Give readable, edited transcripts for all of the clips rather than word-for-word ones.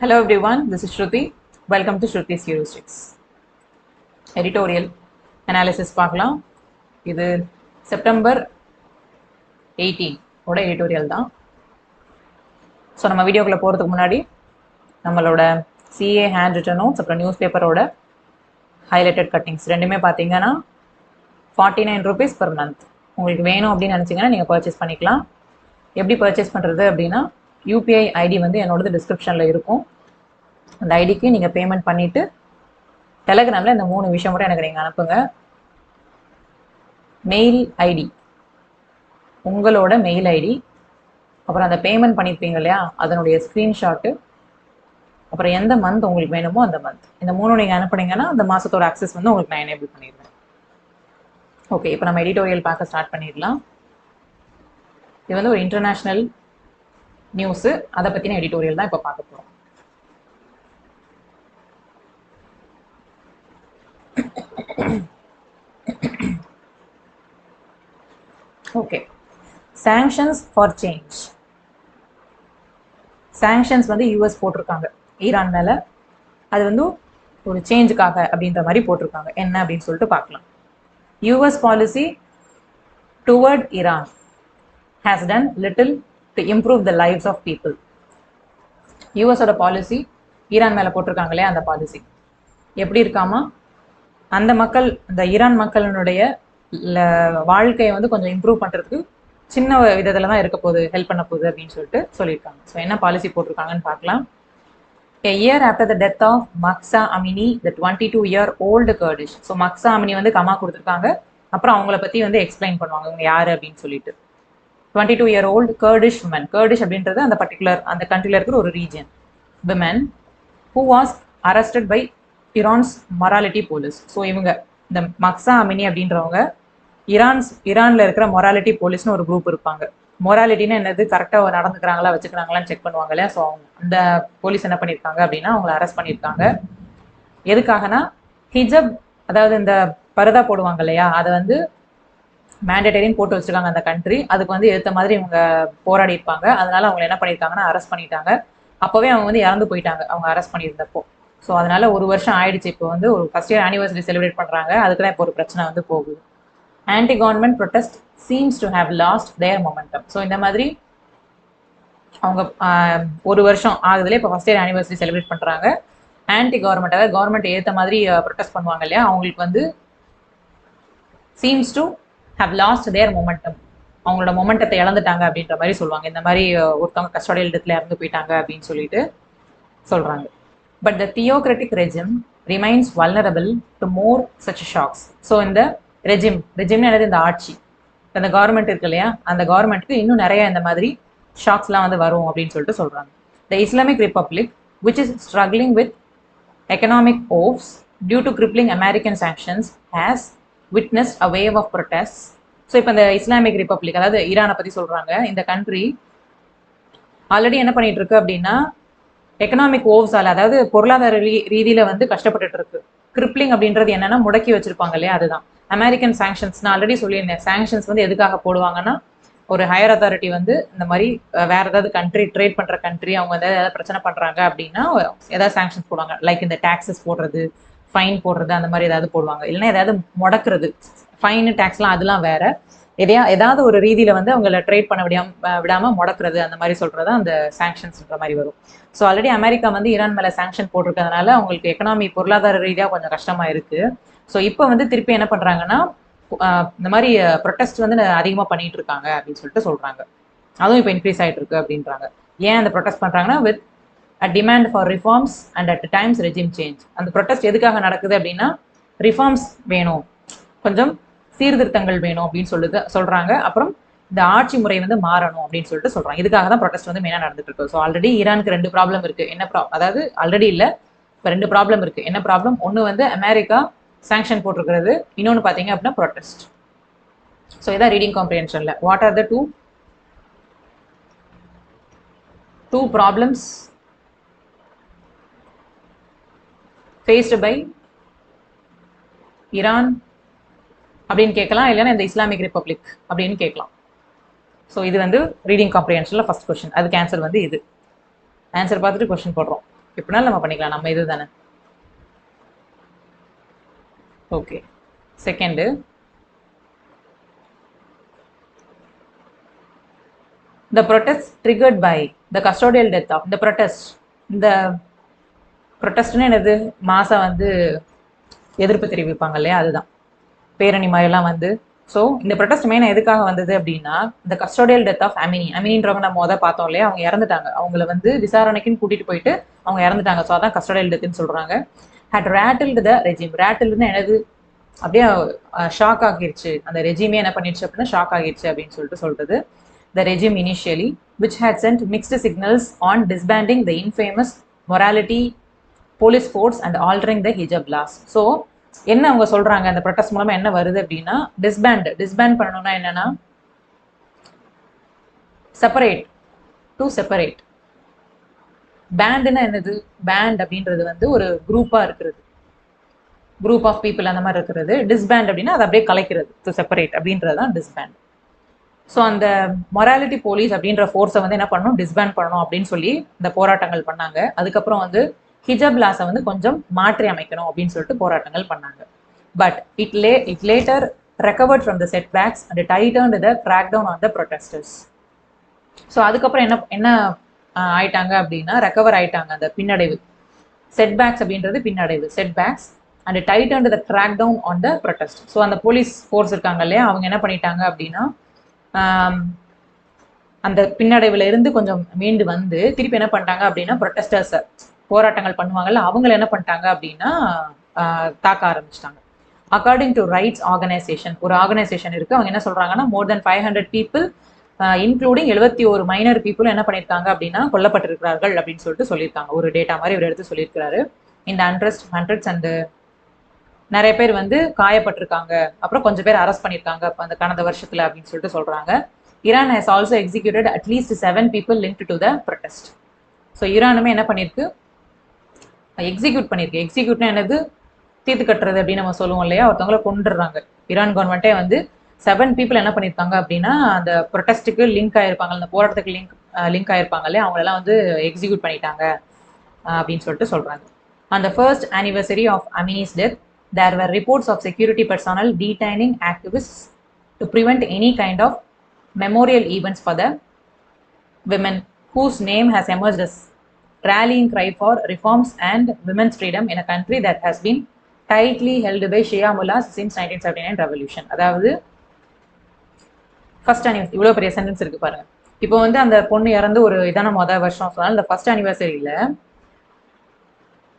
Hello everyone, this is Shruti. Welcome to Shruti's Heuristics. Editorial analysis பார்க்கலாம். இது September 18 ஓட editorial தான். So நம்ம வீடியோக்குள்ளே போகிறதுக்கு முன்னாடி நம்மளோட சிஏ ஹேண்ட் ரிட்டன் நோட்ஸ் அப்புறம் நியூஸ் பேப்பரோட ஹைலைட்டட் கட்டிங்ஸ் ரெண்டுமே பார்த்தீங்கன்னா 49 rupees per month. உங்களுக்கு வேணும் அப்படின்னு நினச்சிங்கன்னா நீங்கள் பர்ச்சேஸ் பண்ணிக்கலாம். எப்படி பர்ச்சேஸ் பண்ணுறது அப்படின்னா UPI ID வந்து என்னோடது டிஸ்கிரிப்ஷனில் இருக்கும். அந்த ஐடிக்கு நீங்கள் பேமெண்ட் பண்ணிவிட்டு டெலகிராமில் இந்த 3 விஷயம் மட்டும் எனக்கு நீங்கள் அனுப்புங்க. மெயில் ஐடி, உங்களோட மெயில் ஐடி, அப்புறம் அந்த பேமெண்ட் பண்ணியிருப்பீங்க இல்லையா அதனுடைய ஸ்க்ரீன்ஷாட்டு, அப்புறம் எந்த மந்த் உங்களுக்கு வேணுமோ அந்த மந்த், இந்த 3 நீங்கள் அனுப்புனீங்கன்னா அந்த மாதத்தோட ஆக்சஸ் வந்து உங்களுக்கு நான் எனேபிள் பண்ணிடுவேன். ஓகே, இப்போ நம்ம எடிட்டோரியல் பார்க்க ஸ்டார்ட் பண்ணிடலாம். இது வந்து ஒரு இன்டர்நேஷ்னல் நியூஸு, அதை பற்றின எடிட்டோரியல் தான் இப்போ பார்க்க போகிறோம். Okay, sanctions for change. Sanctions வந்து யூஎஸ் போட்டிருக்காங்க ஈரான் மேலே. அது வந்து ஒரு சேஞ்சுக்காக அப்படின்ற மாதிரி போட்டிருக்காங்க. என்ன அப்படின்னு சொல்லிட்டு பார்க்கலாம். US policy toward Iran has done little to improve the lives of people. யூஎஸோட பாலிசி ஈரான் மேலே போட்டிருக்காங்க இல்லையா, அந்த பாலிசி எப்படி இருக்காமா, அந்த மக்கள், அந்த ஈரான் மக்களினுடைய வாழ்க்கையை வந்து கொஞ்சம் இம்ப்ரூவ் பண்ணுறதுக்கு சின்ன விதத்தில் தான் இருக்க போகுது, ஹெல்ப் பண்ண போகுது அப்படின்னு சொல்லிட்டு சொல்லியிருக்காங்க. ஸோ என்ன பாலிசி போட்டிருக்காங்கன்னு பார்க்கலாம். A year after the death of Mahsa Amini, the 22-year-old Kurdish. So Mahsa Amini வந்து கமா கொடுத்துருக்காங்க. அப்புறம் அவங்கள பற்றி வந்து எக்ஸ்பிளைன் பண்ணுவாங்க இவங்க யார் அப்படின்னு சொல்லிட்டு. 22-year-old Kurdish woman. Kurdish அப்படின்றது அந்த பர்டிகுலர் அந்த கண்ட்ரியில் இருக்கிற ஒரு region. Women who was arrested by Iran's morality police. So இவங்க இந்த மக்ஸா அமினி அப்படின்றவங்க ஈரானில் இருக்கிற மொராலிட்டி போலீஸ்னு ஒரு குரூப் இருப்பாங்க. மொராலிட்டின்னு என்னது, கரெக்டாக நடந்துக்கிறாங்களா வச்சுக்கிறாங்களான்னு செக் பண்ணுவாங்க இல்லையா. ஸோ அவங்க அந்த போலீஸ் என்ன பண்ணியிருக்காங்க அப்படின்னா அவங்கள அரெஸ்ட் பண்ணியிருக்காங்க. எதுக்காகனா ஹிஜப், அதாவது இந்த பரதா போடுவாங்க இல்லையா, அதை வந்து மேண்டேட்டரின்னு போட்டு வச்சிருக்காங்க அந்த கண்ட்ரி. அதுக்கு வந்து ஏற்ற மாதிரி இவங்க போராடி இருப்பாங்க. அதனால அவங்க என்ன பண்ணியிருக்காங்கன்னா அரெஸ்ட் பண்ணிட்டாங்க. அப்போவே அவங்க வந்து இறந்து போயிட்டாங்க அவங்க அரெஸ்ட் பண்ணியிருந்தப்போ. ஸோ அதனால 1 வருஷம் ஆயிடுச்சு. இப்போ வந்து ஒரு ஃபர்ஸ்ட் இயர் ஆனிவர்சரி செலிப்ரேட் பண்ணுறாங்க. அதுக்கு தான் இப்போ ஒரு பிரச்சனை வந்து போகுது. Anti government protest seems to have last there momentum. So இந்த மாதிரி அவங்க 1 வருஷம் ஆகுதுல, இப்போ ஃபர்ஸ்ட் இயர் ஆனிவர்சரி செலிப்ரேட் பண்ணுறாங்க. ஆன்டி கவர்மெண்ட், அதாவது கவர்மெண்ட் ஏற்ற மாதிரி ப்ரொட்டஸ்ட் பண்ணுவாங்க இல்லையா, அவங்களுக்கு வந்து seems to have lost their momentum, அவங்களோட மொமெண்டத்தை இழந்துட்டாங்க அப்படின்ற மாதிரி சொல்லுவாங்க. இந்த மாதிரி ஒருத்தவங்க கஸ்டோடியல் டெத்ல இறந்து போயிட்டாங்க அப்படின்னு சொல்லிட்டு சொல்றாங்க. But the theocratic regime remains vulnerable to more such shocks. So இந்த ரெஜிம்னு என்னது, இந்த ஆட்சி, இந்த கவர்மெண்ட் இருக்கு இல்லையா, அந்த கவர்மெண்ட்டுக்கு இன்னும் நிறைய இந்த மாதிரி ஷாக்ஸ்லாம் வந்து வரும் அப்படின்னு சொல்லிட்டு சொல்றாங்க. The Islamic Republic which is struggling with economic woes due to crippling American sanctions has witnessed a wave of protests. So இப்போ இந்த இஸ்லாமிக் ரிப்பப்ளிக், அதாவது ஈரானை பற்றி சொல்கிறாங்க, இந்த கண்ட்ரி ஆல்ரெடி என்ன பண்ணிட்டு இருக்கு அப்படின்னா எக்கனாமிக் ஓவ்ஸால், அதாவது பொருளாதார ரீதியில் வந்து கஷ்டப்பட்டுட்டு இருக்கு. கிரிப்ளிங் அப்படின்றது என்னன்னா முடக்கி வச்சிருப்பாங்க இல்லையா, அதுதான். அமெரிக்கன் சாங்ஷன்ஸ் நான் ஆல்ரெடி சொல்லியிருந்தேன். சாங்ஷன்ஸ் வந்து எதுக்காக போடுவாங்கன்னா ஒரு ஹையர் அத்தாரிட்டி வந்து இந்த மாதிரி வேற ஏதாவது கண்ட்ரி, ட்ரேட் பண்ணுற கண்ட்ரி, அவங்க வந்து ஏதாவது பிரச்சனை பண்ணுறாங்க அப்படின்னா ஏதாவது சாங்ஷன்ஸ் போடுவாங்க. லைக் இந்த டாக்ஸஸ் போடுறது, ஃபைன் போடுறது, அந்த மாதிரி ஏதாவது போடுவாங்க. இல்லைன்னா ஏதாவது முடக்கிறது, ஃபைனு டேக்ஸ்லாம் அதெல்லாம் வேற. ஏதாவது ஒரு ரீதியில் வந்து அவங்கள ட்ரேட் பண்ண விடாமல் முடக்கிறது, அந்த மாதிரி சொல்கிறது அந்த சாங்ஷன்ஸ்ன்ற மாதிரி வரும். ஸோ ஆல்ரெடி அமெரிக்கா வந்து ஈரான் மேலே சாங்ஷன் போட்டிருக்கிறதுனால அவங்களுக்கு எக்கனாமி, பொருளாதார ரீதியாக கொஞ்சம் கஷ்டமாக இருக்குது. ஸோ இப்போ வந்து திருப்பி என்ன பண்ணுறாங்கன்னா இந்த மாதிரி ப்ரொட்டஸ்ட் வந்து அதிகமாக பண்ணிட்டு இருக்காங்க அப்படின்னு சொல்லிட்டு சொல்கிறாங்க. அதுவும் இப்போ இன்க்ரீஸ் ஆகிட்டு இருக்கு அப்படின்றாங்க. ஏன் அந்த ப்ரொட்டஸ்ட் பண்ணுறாங்கன்னா with a demand for reforms and at times regime change. அந்த ப்ரொட்டஸ்ட் எதுக்காக நடக்குது அப்படின்னா ரிஃபார்ம்ஸ் வேணும், கொஞ்சம் சீர்திருத்தங்கள் வேணும் அப்படின்னு சொல்றாங்க. அப்புறம் இந்த ஆட்சி முறை வந்து மாறணும் அப்படின்னு சொல்லிட்டு சொல்றாங்க. இதுக்காக தான் ப்ரொட்டஸ்ட் வந்து மெயினாக நடந்துட்டு இருக்கு. ஸோ ஆல்ரெடி ஈரானுக்கு 2 ப்ராப்ளம் இருக்கு. என்ன அதாவது ஆல்ரெடி இல்லை, இப்போ 2 ப்ராப்ளம் இருக்கு. என்ன ப்ராப்ளம்? ஒன்று வந்து அமெரிக்கா சாங்ஷன் போட்டிருக்கிறது, இன்னொன்று பார்த்தீங்க அப்படின்னா ப்ரொட்டஸ்ட். ஸோ இதான் ரீடிங் காம்ப்ரிஹென்ஷன்ல what are the two problems faced by Iran அப்படின்னு கேட்கலாம், இல்லைன்னா இந்த இஸ்லாமிக் ரிப்பப்ளிக் அப்படின்னு கேட்கலாம். ஸோ இது வந்து ரீடிங் காம்ப்ரிஹென்ஷனில் ஃபர்ஸ்ட் கொஸ்டின். அதுக்கு ஆன்சர் வந்து இது. ஆன்சர் பார்த்துட்டு கொஸ்டின் போடுறோம். எப்படினாலும் நம்ம பண்ணிக்கலாம், நம்ம இது தானே. Okay, second, the protest triggered by the custodial death of the protest. இந்த ப்ரொட்டஸ்ட்னு என்னது, மாசம் வந்து எதிர்ப்பு தெரிவிப்பாங்க இல்லையா, அதுதான் பேரணி மாதிரிலாம் வந்து. ஸோ இந்த ப்ரொட்டஸ்ட் மெயினாக எதுக்காக வந்தது அப்படின்னா, இந்த கஸ்டோடியல் டெத் ஆஃப் அமினின்றவங்க நம்ம மொதல் பார்த்தோம் இல்லையா, அவங்க இறந்துட்டாங்க. அவங்கள வந்து விசாரணைக்குன்னு கூட்டிட்டு போயிட்டு அவங்க இறந்துட்டாங்க. ஸோ அதான் கஸ்டோடியல் டெத்துன்னு சொல்றாங்க. Had ரேட்டில்டு the regime. ரேட்டில்டுன்னு என்னது, அப்படியே ஷாக் ஆகிருச்சு, அந்த ரெஜிமே என்ன பண்ணிடுச்சு அப்படின்னா ஷாக் ஆகிருச்சு அப்படின்னு சொல்லிட்டு சொல்றது. The regime initially, which had sent mixed signals on disbanding the infamous morality police force and altering the hijab laws. So என்ன அவங்க சொல்றாங்க, அந்த ப்ரொட்டஸ்ட் மூலமா என்ன வருது அப்படின்னா, டிஸ்பேண்ட் பண்ணணும்னா என்னன்னா செப்பரேட், டு செப்பரேட். பேண்ட்னா என்னது, பேண்ட் அப்படின்றது வந்து ஒரு குரூப்பா இருக்கிறது, குரூப் ஆஃப் பீப்புள் அந்த மாதிரி இருக்கிறது. டிஸ்பேண்ட் அப்படின்னா அதை அப்படியே கலைக்கிறது, டு செப்பரேட் அப்படின்றது தான் டிஸ்பேண்ட். ஸோ அந்த மொராலிட்டி போலீஸ் அப்படின்ற ஃபோர்ஸை வந்து என்ன பண்ணணும், டிஸ்பேண்ட் பண்ணணும் அப்படின்னு சொல்லி இந்த போராட்டங்கள் பண்ணாங்க. அதுக்கப்புறம் வந்து ஹிஜப் லாஸை வந்து கொஞ்சம் மாற்றி அமைக்கணும் அப்படின்னு சொல்லிட்டு போராட்டங்கள் பண்ணாங்க. But it later recovered from the setbacks and tightened the crackdown on the protesters. So அதுக்கப்புறம் என்ன ஆயிட்டாங்க அப்படின்னா, ரெக்கவர் ஆயிட்டாங்க அந்த பின்னடைவு. செட் பேக்ஸ் அப்படின்றது பின்னடைவு, setbacks and tightened the crackdown on the protest. So அந்த போலீஸ் ஃபோர்ஸ் இருக்காங்க இல்லையா, அவங்க என்ன பண்ணிட்டாங்க அப்படின்னா அந்த பின்னடைவுல இருந்து கொஞ்சம் மீண்டு வந்து திருப்பி என்ன பண்ணிட்டாங்க அப்படின்னா ப்ரொட்டஸ்டர்ஸ் போராட்டங்கள் பண்ணுவாங்கல்ல, அவங்களை என்ன பண்ணிட்டாங்க அப்படின்னா தாக்க ஆரம்பிச்சிட்டாங்க. அக்கார்டிங் டு ரைட்ஸ் ஆர்கனைசேஷன், ஒரு ஆர்கனைசேஷன் இருக்கு, அவங்க என்ன சொல்றாங்கன்னா மோர் தென் 500 பீப்புள் இன்க்ளூடிங் 71 மைனர் பீப்புள் என்ன பண்ணியிருக்காங்க அப்படின்னா கொல்லப்பட்டிருக்கிறார்கள் அப்படின்னு சொல்லிட்டு சொல்லியிருக்காங்க. ஒரு டேட்டா மாதிரி ஒரு எடுத்து சொல்லியிருக்கிறாரு. இந்த ஹண்ட்ரட்ஸ் அண்ட் நிறைய பேர் வந்து காயப்பட்டிருக்காங்க, அப்புறம் கொஞ்சம் பேர் அரெஸ்ட் பண்ணியிருக்காங்க அந்த கடந்த வருஷத்துல அப்படின்னு சொல்லிட்டு சொல்றாங்க. Iran has also executed at least 7 people linked to the protest. So ஈரானுமே என்ன பண்ணியிருக்கு, எக்ஸிக்யூட் பண்ணியிருக்கு. எக்ஸிக்யூட்னா என்னது, தீர்த்து கட்டுறது அப்படின்னு நம்ம சொல்லுவோம் இல்லையா, ஒருத்தவங்களை கொண்டுடுறாங்க. ஈரான் கவர்மெண்ட்டே வந்து 7 people என்ன பண்ணியிருக்காங்க அப்படின்னா அந்த ப்ரொட்டஸ்ட்டுக்கு லிங்க் ஆயிருப்பாங்க, அந்த போராட்டத்துக்கு லிங்க் ஆயிருப்பாங்க இல்லையா, அவங்களெல்லாம் வந்து எக்ஸிக்யூட் பண்ணிட்டாங்க அப்படின்னு சொல்லிட்டு சொல்றாங்க. On the first anniversary of Amini's death, there were reports of security personnel detaining activists to prevent any kind of memorial events for the women whose name has emerged as rallying cry for reforms and women's freedom in a country that has been tightly held by Shia mullahs since 1979 revolution. அதாவது first anniversary, இவ்வளோ பெரிய sentence இருக்கு பாருங்க. இப்போ வந்து அந்த பொண்ணு இறந்து ஒரு இதான மொதல் வருஷம் சொன்னால், இந்த ஃபர்ஸ்ட் அனிவர்சரியில்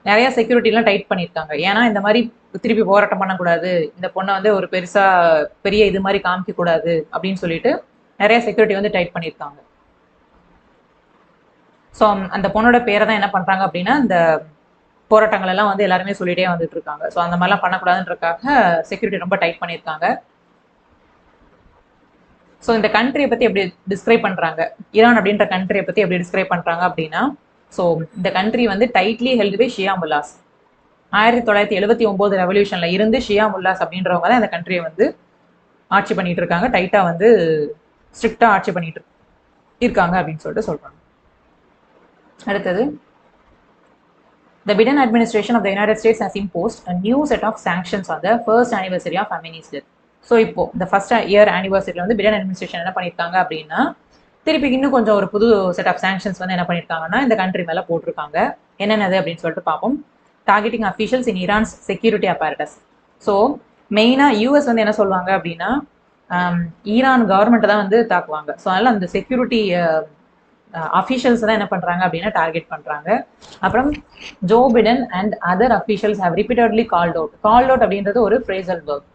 நிறைய செக்யூரிட்டிலாம் டைட் பண்ணியிருக்காங்க. ஏன்னா இந்த மாதிரி திருப்பி போராட்டம் பண்ணக்கூடாது, இந்த பொண்ணை வந்து ஒரு பெரிய இது மாதிரி காமிக்க கூடாது அப்படின்னு சொல்லிட்டு நிறைய செக்யூரிட்டி வந்து டைட் பண்ணியிருக்காங்க. ஸோ அந்த பொண்ணோட பேரை தான் என்ன பண்ணுறாங்க அப்படின்னா இந்த போராட்டங்கள் எல்லாம் வந்து எல்லாருமே சொல்லிட்டே வந்துட்டு இருக்காங்க. ஸோ அந்த மாதிரிலாம் பண்ணக்கூடாதுன்றக்காக செக்யூரிட்டி ரொம்ப டைட் பண்ணியிருக்காங்க. ஸோ இந்த கண்ட்ரியை பற்றி எப்படி டிஸ்கிரைப் பண்ணுறாங்க, ஈரான் அப்படின்ற கண்ட்ரியை பற்றி எப்படி டிஸ்கிரைப் பண்ணுறாங்க அப்படின்னா, ஸோ இந்த கண்ட்ரி வந்து டைட்லி ஹெல்டு பை ஷியா முல்லாஸ். 1979 ரெவல்யூஷன்ல இருந்து ஷியா முல்லாஸ் அப்படின்றவங்க தான் இந்த கண்ட்ரியை வந்து ஆட்சி பண்ணிட்டு இருக்காங்க, டைட்டா வந்து ஸ்ட்ரிக்டா ஆட்சி பண்ணிட்டு இருக்காங்க அப்படின்னு சொல்லிட்டு சொல்றாங்க. அடுத்தது, the Biden administration of the United States has imposed a new set of sanctions on the first anniversary of Amini's death. So இப்போ இந்த ஃபர்ஸ்ட் இயர் ஆனிவர்சரியில் வந்து பிடன் அட்மினிஸ்ட்ரேஷன் என்ன பண்ணியிருக்காங்க அப்படின்னா திருப்பி இன்னும் கொஞ்சம் ஒரு புது செட் ஆஃப் சாங்ஷன்ஸ் வந்து என்ன பண்ணியிருக்காங்கன்னா இந்த கண்ட்ரி மேலே போட்டிருக்காங்க. என்னென்னது அப்படின்னு சொல்லிட்டு பார்ப்போம். டார்கெட்டிங் அஃபீஷியல்ஸ் இன் ஈரான்ஸ் செக்யூரிட்டி அப்பாரட்டஸ். ஸோ மெயினாக யூஎஸ் வந்து என்ன சொல்லுவாங்க அப்படின்னா ஈரான் கவர்மெண்ட்டை தான் வந்து தாக்குவாங்க. ஸோ அதனால் அந்த செக்யூரிட்டி அஃபீஷியல்ஸ் தான் என்ன பண்ணுறாங்க அப்படின்னா டார்கெட் பண்ணுறாங்க. அப்புறம் Joe Biden and other officials have repeatedly called out அப்படின்றது ஒரு ஃப்ரேசல் வேர்ப்.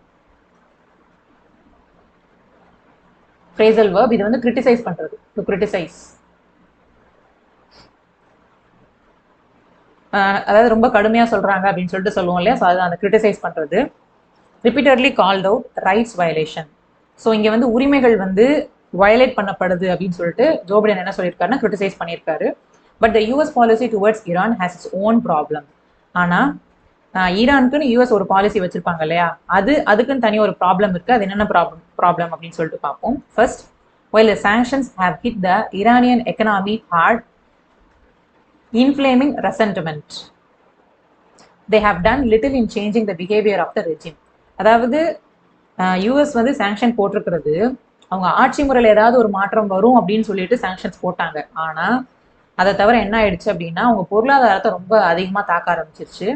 ஃப்ரேசல் வேர்ப், இது வந்து கிரிட்டிசைஸ் பண்றது, டு கிரிட்டிசைஸ். அதாவது ரொம்ப கடுமையா சொல்றாங்க அப்படின்னு சொல்லிட்டு சொல்லுவோம் இல்லையா, ஸோ அது அந்த கிரிட்டிசைஸ் பண்றது. Repeatedly called out rights violation. ஸோ இங்க வந்து உரிமைகள் வந்து வயலேட் பண்ணப்படுது அப்படின்னு சொல்லிட்டு ஜோ பிடன் என்ன சொல்லியிருக்காருன்னா கிரிட்டிசைஸ் பண்ணியிருக்காரு. But the US policy towards Iran has its own problem. ஆனா ஈரானுக்குன்னு யூஎஸ் ஒரு பாலிசி வச்சிருப்பாங்க இல்லையா, அதுக்குன்னு தனி ஒரு ப்ராப்ளம் இருக்கு. அது என்னென்ன ப்ராப்ளம் அப்படின்னு சொல்லிட்டு பார்ப்போம். First, while the sanctions have hit the Iranian economy hard, inflaming resentment. They have done little in changing the behavior of the regime. அதாவது யூஎஸ் வந்து சாங்ஷன் போட்டிருக்கிறது அவங்க ஆட்சி முறையில் ஏதாவது ஒரு மாற்றம் வரும் அப்படின்னு சொல்லிட்டு சாங்ஷன்ஸ் போட்டாங்க. ஆனால் அதை தவிர என்ன ஆயிடுச்சு அப்படின்னா அவங்க பொருளாதாரத்தை ரொம்ப அதிகமாக தாக்க ஆரம்பிச்சிருச்சு.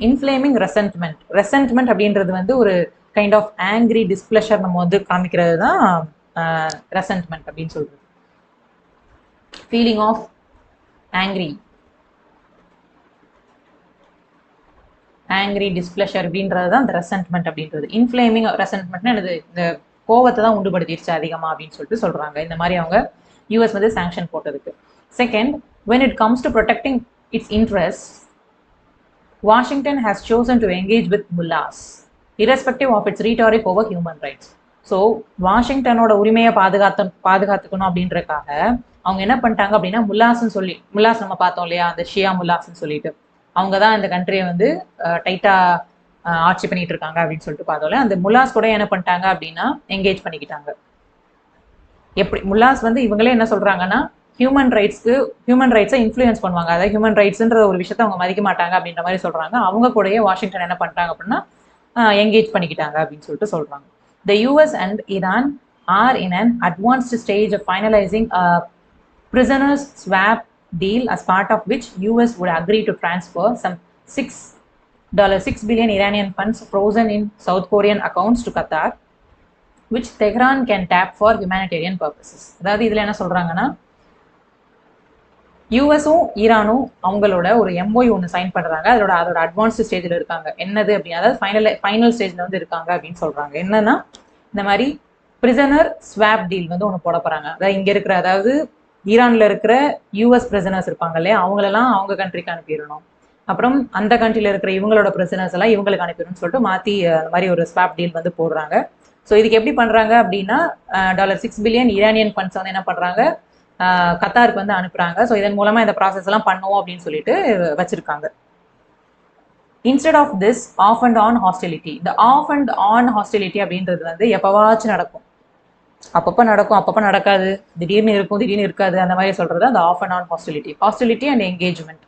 இன்ஃப்ளேமிங் ரெசன்ட்மெண்ட் அப்படின்றது வந்து ஒரு கைண்ட் ஆஃப் ஆங்கிரி டிஸ்பிளஷர் நம்ம வந்து காமிக்கிறது தான் ரெசன்ட்மெண்ட் அப்படின்னு சொல்றது. ஃபீலிங் ஆஃப் ஆங்கிரி டிஸ்பிளஷர் அப்படின்றது தான் இந்த ரெசன்ட்மெண்ட் அப்படின்றது. இன்ஃப்ளேமிங் ரெசன்ட்மெண்ட்னா எனது இந்த கோவத்தை தான் உண்டுபடுத்திடுச்சு அதிகமாக அப்படின்னு சொல்லிட்டு சொல்றாங்க. இந்த மாதிரி அவங்க யூஎஸ் வந்து சாங்ஷன் போட்டதுக்கு. Second, when it comes to protecting its interests, Washington has chosen to engage with mullahs, irrespective of its rhetoric over human rights. So வாஷிங்டனோட உரிமையை பாதுகாத்துக்கணும் அப்படின்றக்காக அவங்க என்ன பண்ணிட்டாங்க அப்படின்னா முல்லாஸ் நம்ம பார்த்தோம் இல்லையா, அந்த ஷியா முல்லாஸ்ன்னு சொல்லிட்டு அவங்க தான் இந்த கண்ட்ரியை வந்து டைட்டாக ஆட்சி பண்ணிட்டு இருக்காங்க அப்படின்னு சொல்லிட்டு பார்த்தோம்ல. அந்த முல்லாஸ் கூட என்ன பண்ணிட்டாங்க அப்படின்னா என்கேஜ் பண்ணிக்கிட்டாங்க. எப்படி முல்லாஸ் வந்து இவங்களே என்ன சொல்றாங்கன்னா ஹியூமன் ரைட்ஸை இன்ஃப்ளூயன்ஸ் பண்ணுவாங்க, அதாவது ஹியூமன் ரைட்ஸ்ன்ற ஒரு விஷயத்த அவங்க மதிக்க மாட்டாங்க அப்படின்ற மாதிரி சொல்றாங்க. அவங்க கூடயே வாஷிங்டன் என்ன பண்ணிட்டாங்க அப்படின்னா என்கேஜ் பண்ணிக்கிட்டாங்க அப்படின்னு சொல்லிட்டு சொல்றாங்க. The US and Iran are in an advanced stage of finalizing a prisoners swap deal, as part of which US would agree to transfer some $6 billion Iranian funds frozen in South Korean accounts to Qatar, which Tehran can tap for humanitarian purposes. அதாவது இதில் என்ன சொல்கிறாங்கன்னா யூஎஸும் ஈரானும் அவங்களோட ஒரு MoU ஒன்று sign பண்ணுறாங்க. அதோட அட்வான்ஸ்டு ஸ்டேஜில் இருக்காங்க. என்னது அப்படின்னா அதாவது ஃபைனல் ஸ்டேஜில் வந்து இருக்காங்க அப்படின்னு சொல்கிறாங்க. என்னன்னா இந்த மாதிரி பிரிசனர் ஸ்வாப் டீல் வந்து ஒன்று போட போகிறாங்க. அதாவது இங்கே இருக்கிற அதாவது ஈரானில் இருக்கிற யூஎஸ் பிரிசனர்ஸ் இருப்பாங்க இல்லையா, அவங்களெல்லாம் அவங்க கண்ட்ரிக்கு அனுப்பிடணும். அப்புறம் அந்த கண்ட்ரியில் இருக்கிற இவங்களோட பிரிசனர்ஸ் எல்லாம் இவங்களுக்கு அனுப்பிடணும்னு சொல்லிட்டு மாற்றி அந்த மாதிரி ஒரு ஸ்வாப் டீல் வந்து போடுறாங்க. ஸோ இதுக்கு எப்படி பண்ணுறாங்க அப்படின்னா $6 பில்லியன் ஈரானியன் ஃபண்ட்ஸ் வந்து என்ன பண்ணுறாங்க கத்தாருக்கு வந்து அனுப்புறாங்க. ஸோ இதன் மூலமா இந்த ப்ராசஸ் எல்லாம் பண்ணுவோம் அப்படின்னு சொல்லிட்டு வச்சிருக்காங்க. Instead of this off and on hostility, இந்த ஆஃப் அண்ட் ஆன் ஹாஸ்டிலிட்டி அப்படின்றது வந்து எப்பவாச்சும் நடக்கும், அப்பப்போ நடக்காது, திடீர்னு இருக்கும் திடீர்னு இருக்காது, அந்த மாதிரி சொல்றது அந்த off and on hostility and engagement,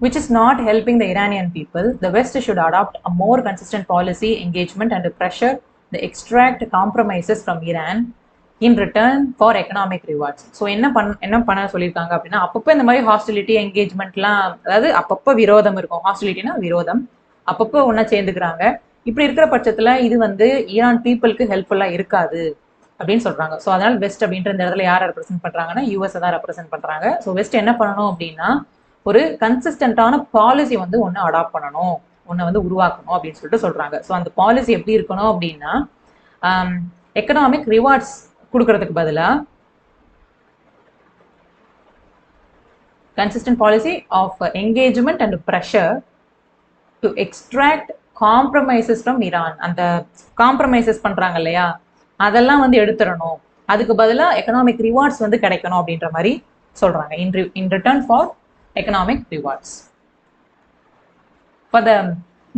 which is not helping the Iranian people. The West should adopt a more consistent policy engagement and pressure the extract compromises from Iran in return for economic rewards. So என்ன பண்ண சொல்லியிருக்காங்க அப்படின்னா அப்பப்போ இந்த மாதிரி hostility என்கேஜ்மெண்ட்லாம், அதாவது அப்பப்போ விரோதம் இருக்கும், ஹாஸ்டிலிட்டினா விரோதம், அப்பப்போ ஒன்றா சேர்ந்துக்கிறாங்க. இப்படி இருக்கிற பட்சத்தில் இது வந்து ஈரான் பீப்புளுக்கு ஹெல்ப்ஃபுல்லாக இருக்காது அப்படின்னு சொல்கிறாங்க. ஸோ அதனால் வெஸ்ட் அப்படின்ற இந்த இடத்துல யாரை ரெப்ரசென்ட் பண்ணுறாங்கன்னா யூஎஸ்ஐ தான் ரெப்ரசென்ட் பண்ணுறாங்க. ஸோ வெஸ்ட் என்ன பண்ணணும் அப்படின்னா ஒரு கன்சிஸ்டன்டான பாலிசி வந்து ஒன்று அடாப்ட் பண்ணணும், ஒன்று வந்து உருவாக்கணும் அப்படின்னு சொல்லிட்டு சொல்கிறாங்க. ஸோ அந்த பாலிசி எப்படி இருக்கணும் அப்படின்னா எக்கனாமிக் ரிவார்ட்ஸ் கொடுக்கறதுக்கு பதிலாக consistent policy of engagement and pressure to extract compromises from Iran. அந்த காம்ப்ரமைசஸ் பண்ணுறாங்க இல்லையா, அதெல்லாம் வந்து எடுத்துடணும், அதுக்கு பதிலாக எக்கனாமிக் ரிவார்ட்ஸ் வந்து கிடைக்கணும் அப்படின்ற மாதிரி சொல்கிறாங்க. In return for economic rewards. For the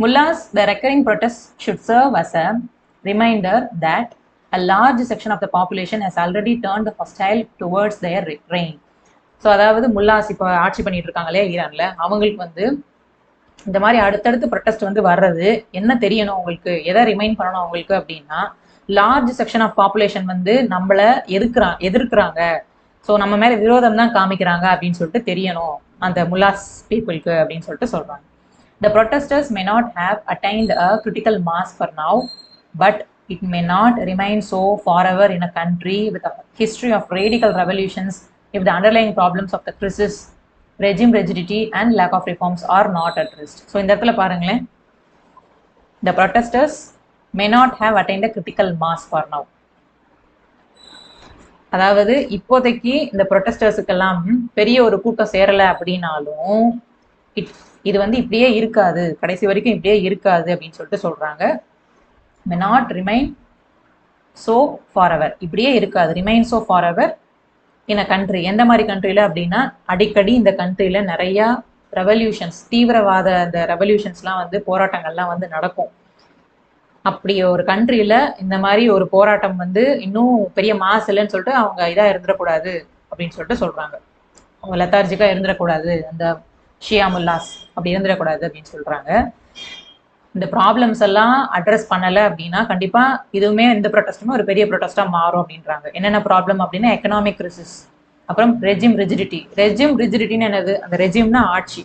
mullahs, the recurring protests should serve as a reminder that a large section of the population has already turned hostile towards their reign. So அதாவது முல்லாஸ் இப்போ ஆட்சி பண்ணிட்டு இருக்காங்க இல்லையா ஈரானில், அவங்களுக்கு வந்து இந்த மாதிரி அடுத்தடுத்து ப்ரொட்டஸ்ட் வந்து வர்றது என்ன தெரியணும் அவங்களுக்கு, எதை ரிமைண்ட் பண்ணணும் அவங்களுக்கு அப்படின்னா லார்ஜ் செக்ஷன் ஆஃப் பாப்புலேஷன் வந்து நம்மளை எதிர்க்கிறாங்க, ஸோ நம்ம மேலே விரோதம் தான் காமிக்கிறாங்க அப்படின்னு சொல்லிட்டு தெரியணும் அந்த முல்லாஸ் பீப்புளுக்கு அப்படின்னு சொல்லிட்டு சொல்கிறாங்க. The protesters may not have attained a critical mass for now, but it may not remain so forever in a country with a history of radical revolutions if the underlying problems of the crisis, regime rigidity and lack of reforms are not addressed. So இந்த இடத்துல பாருங்களேன், the protesters may not have attained a critical mass for now. அதாவது இப்போதைக்கு இந்த ப்ரொட்டஸ்டர்ஸுக்கெல்லாம் பெரிய ஒரு கூட்டம் சேரலை அப்படின்னாலும் இது வந்து இப்படியே இருக்காது, கடைசி வரைக்கும் இப்படியே இருக்காது அப்படின்னு சொல்லிட்டு சொல்றாங்க. May not remain so for ever, இப்படியே இருக்காது, remain so for ever in a country. எந்த மாதிரி கண்ட்ரியில் அப்படின்னா அடிக்கடி இந்த கண்ட்ரியில் நிறையா ரெவல்யூஷன்ஸ், தீவிரவாத அந்த ரெவல்யூஷன்ஸ்லாம் வந்து போராட்டங்கள்லாம் வந்து நடக்கும். அப்படி ஒரு கண்ட்ரியில இந்த மாதிரி ஒரு போராட்டம் வந்து இன்னும் பெரிய மாஸ் இல்லைன்னு சொல்லிட்டு அவங்க இதாக இருந்துடக்கூடாது அப்படின்னு சொல்லிட்டு சொல்றாங்க. லெத்தார்ஜிக்காக இருந்துடக்கூடாது, அந்த ஷியாமுல்லாஸ் அப்படி இருந்துடக்கூடாது அப்படின்னு சொல்கிறாங்க. இந்த ப்ராப்ளம்ஸ் எல்லாம் அட்ரஸ் பண்ணலை அப்படின்னா கண்டிப்பாக இதுவுமே இந்த ப்ரொட்டஸ்ட்டுமே ஒரு பெரிய ப்ரொட்டஸ்ட்டாக மாறும் அப்படின்றாங்க. என்னென்ன ப்ராப்ளம் அப்படின்னா எக்கனாமிக் கிரிசிஸ், அப்புறம் ரெஜிம் ரிஜிடிட்டி. ரெஜிம் ரிஜிடிட்டின்னு என்னது? அந்த ரெஜிம்னா ஆட்சி.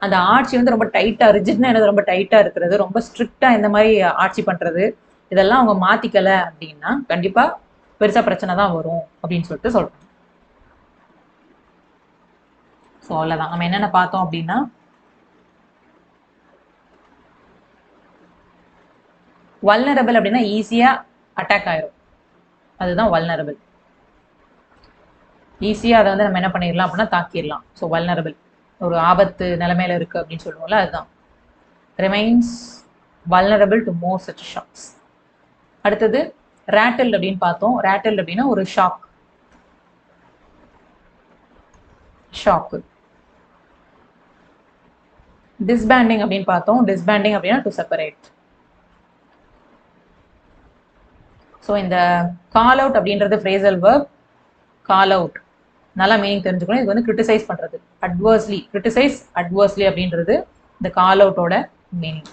அந்த ஆட்சி வந்து ரொம்ப டைட்டாக, ரிஜிட்னா என்னது? ரொம்ப டைட்டாக இருக்கிறது, ரொம்ப ஸ்ட்ரிக்டாக இந்த மாதிரி ஆட்சி பண்ணுறது, இதெல்லாம் அவங்க மாற்றிக்கலை அப்படின்னா கண்டிப்பாக பெருசாக பிரச்சனை தான் வரும் அப்படின்னு சொல்லிட்டு சொல்கிறாங்க. ஸோ அவ்வளோதான். நம்ம என்னென்ன பார்த்தோம் அப்படின்னா, வல்னரபிள் அப்படின்னா ஈஸியாக அட்டாக் ஆயிரும், அதுதான் வல்னரபிள். ஈஸியாக அதை வந்து நம்ம என்ன பண்ணிடலாம் அப்படின்னா தாக்கிடலாம். ஸோ வல்னரபிள், ஒரு ஆபத்து நிலைமையில இருக்குது அப்படின்னு சொல்லுவோம்ல, அதுதான். Remains vulnerable to more such shocks. அடுத்தது ரேட்டில் அப்படின்னு பார்த்தோம். ரேட்டில் அப்படின்னா ஒரு ஷாக்கு. டிஸ்பேண்டிங் அப்படின்னு பார்த்தோம். டிஸ்பேண்டிங் அப்படின்னா டு செப்பரேட். ஸோ இந்த கால் அவுட் அப்படின்றது ஃப்ரேசல் வெர்ப். கால் அவுட் நல்லா மீனிங் தெரிஞ்சுக்கணும். இது வந்து கிரிட்டிசைஸ் பண்ணுறது, அட்வர்ஸ்லி. கிரிட்டிசைஸ் அட்வர்ஸ்லி அப்படின்றது இந்த கால் அவுட்டோட மீனிங்.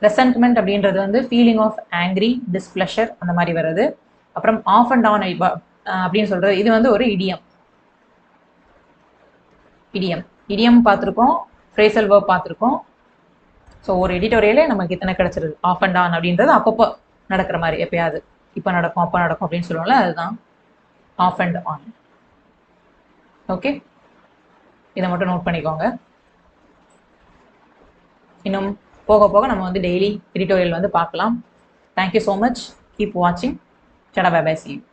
ரெசன்ட்மெண்ட் அப்படின்றது வந்து ஃபீலிங் ஆஃப் ஆங்க்ரி, டிஸ்பிளஷர் அந்த மாதிரி வருது. அப்புறம் ஆஃப் அண்ட் ஆன் அப்படின்னு சொல்றது, இது வந்து ஒரு இடியம். இடியம் பார்த்துருக்கோம், ஃப்ரேசல் வெர்ப் பார்த்துருக்கோம். ஸோ ஒரு எடிட்டோரியலே நமக்கு இத்தனை கிடைச்சிருது. ஆஃப் அண்ட் ஆன் அப்படின்றது அப்பப்போ நடக்கிற மாதிரி, எப்பயாவது இப்போ நடக்கும் அப்போ நடக்கும் அப்படின்னு சொல்லுவோம்ல, அதுதான் ஆஃப் அண்ட் ஆன். ஓகே, இதை மட்டும் நோட் பண்ணிக்கோங்க. இன்னும் போக போக நம்ம வந்து டெய்லி எடிட்டோரியல் வந்து பார்க்கலாம். Thank you so much. கீப் வாட்சிங். டடா பை பை. See you.